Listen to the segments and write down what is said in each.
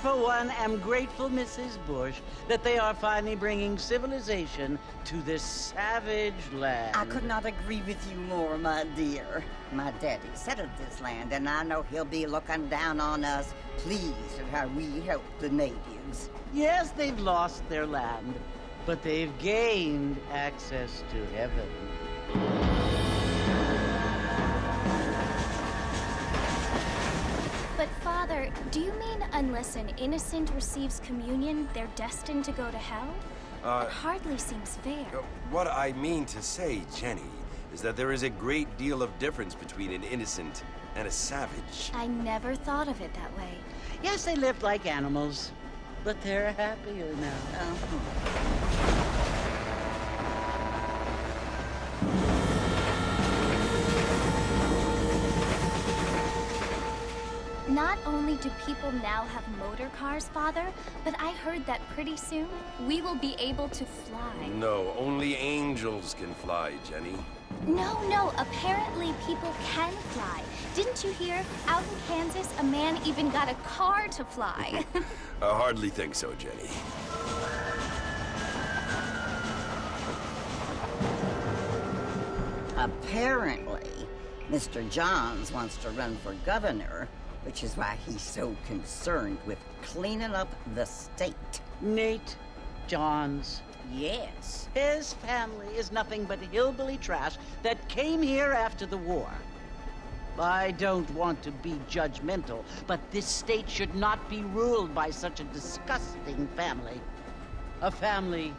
For one, am grateful, Mrs. Bush, that they are finally bringing civilization to this savage land. I could not agree with you more, my dear. My daddy settled this land, and I know he'll be looking down on us, pleased at how we help the natives. Yes, they've lost their land, but they've gained access to heaven. But Father, do you mean unless an innocent receives communion, they're destined to go to hell? It hardly seems fair. What I mean to say, Jenny, is that there is a great deal of difference between an innocent and a savage. I never thought of it that way. Yes, they lived like animals, but they're happier now. Not only do people now have motor cars, Father, but I heard that pretty soon we will be able to fly. No, only angels can fly, Jenny. No, apparently people can fly. Didn't you hear? Out in Kansas, a man even got a car to fly. I hardly think so, Jenny. Apparently, Mr. Johns wants to run for governor, which is why he's so concerned with cleaning up the state. Nate Johns. Yes. His family is nothing but hillbilly trash that came here after the war. I don't want to be judgmental, but this state should not be ruled by such a disgusting family. A family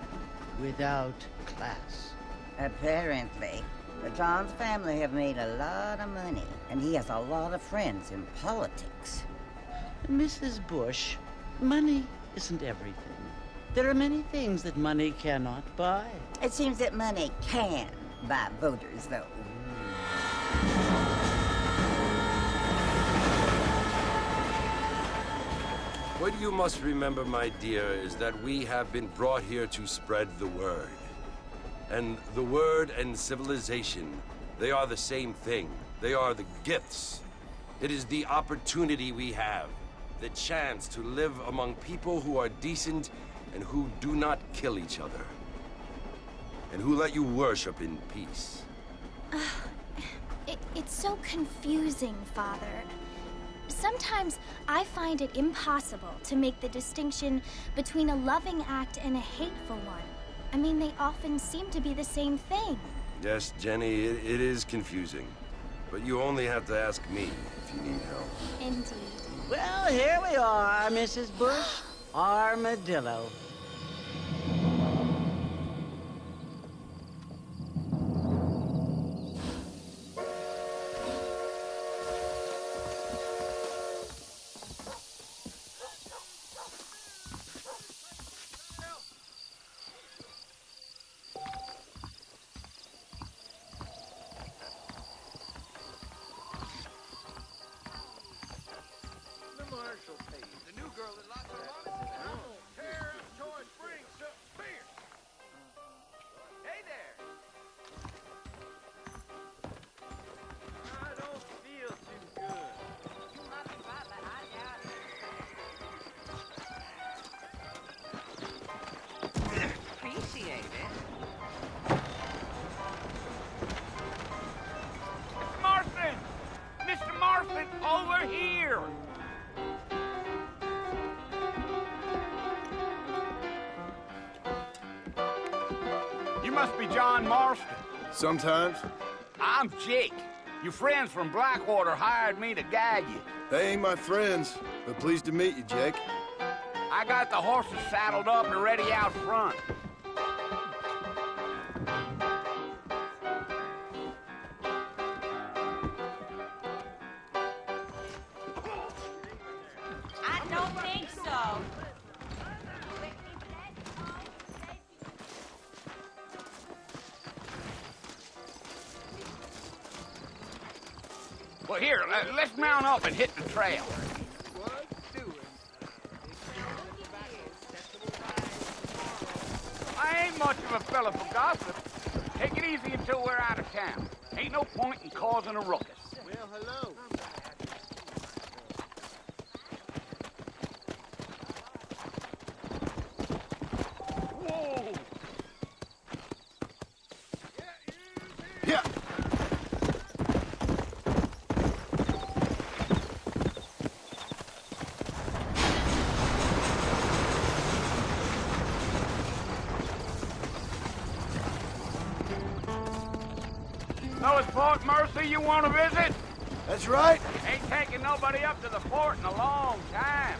without class. Apparently. The Johns family have made a lot of money, and he has a lot of friends in politics. Mrs. Bush, money isn't everything. There are many things that money cannot buy. It seems that money can buy voters, though. What you must remember, my dear, is that we have been brought here to spread the word. And the word and civilization, they are the same thing. They are the gifts. It is the opportunity we have, the chance to live among people who are decent and who do not kill each other. And who let you worship in peace. It's so confusing, Father. Sometimes I find it impossible to make the distinction between a loving act and a hateful one. I mean, they often seem to be the same thing. Yes, Jenny, it is confusing. But you only have to ask me if you need help. Indeed. Well, here we are, Mrs. Bush. Armadillo. Over here! You must be John Marston. Sometimes. I'm Jake. Your friends from Blackwater hired me to guide you. They ain't my friends, but pleased to meet you, Jake. I got the horses saddled up and ready out front. I don't think so. Well, here, let's mount up and hit the trail. I ain't much of a fella for gossip. Take it easy until we're out of town. Ain't no point in causing a ruckus. Well, hello. Whoa! Yeah. So it's Fort Mercy you want to visit? That's right. Ain't taking nobody up to the fort in a long time.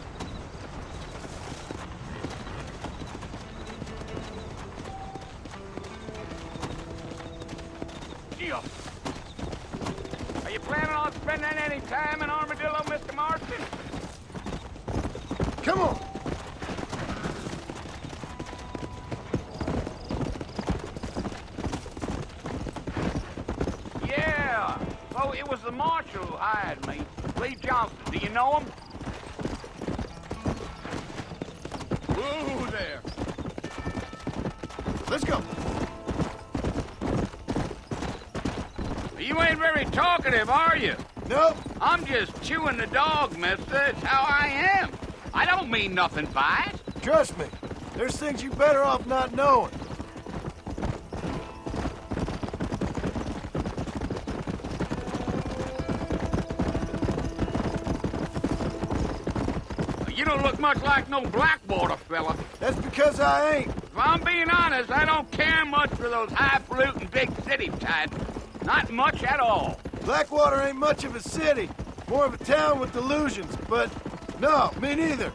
Yeah. Are you planning on spending any time in Armadillo, Mr. Marston? Come on. Yeah. So it was the marshal who hired me, Lee Johnson. Do you know him? Whoa there. Let's go. You ain't very talkative, are you? Nope. I'm just chewing the dog, mister. It's how I am. I don't mean nothing by it. Trust me. There's things you better off not knowing. You don't look much like no Blackwater fella. That's because I ain't. If I'm being honest, I don't care much for those highfalutin big city types. Not much at all. Blackwater ain't much of a city. More of a town with delusions, but no, me neither.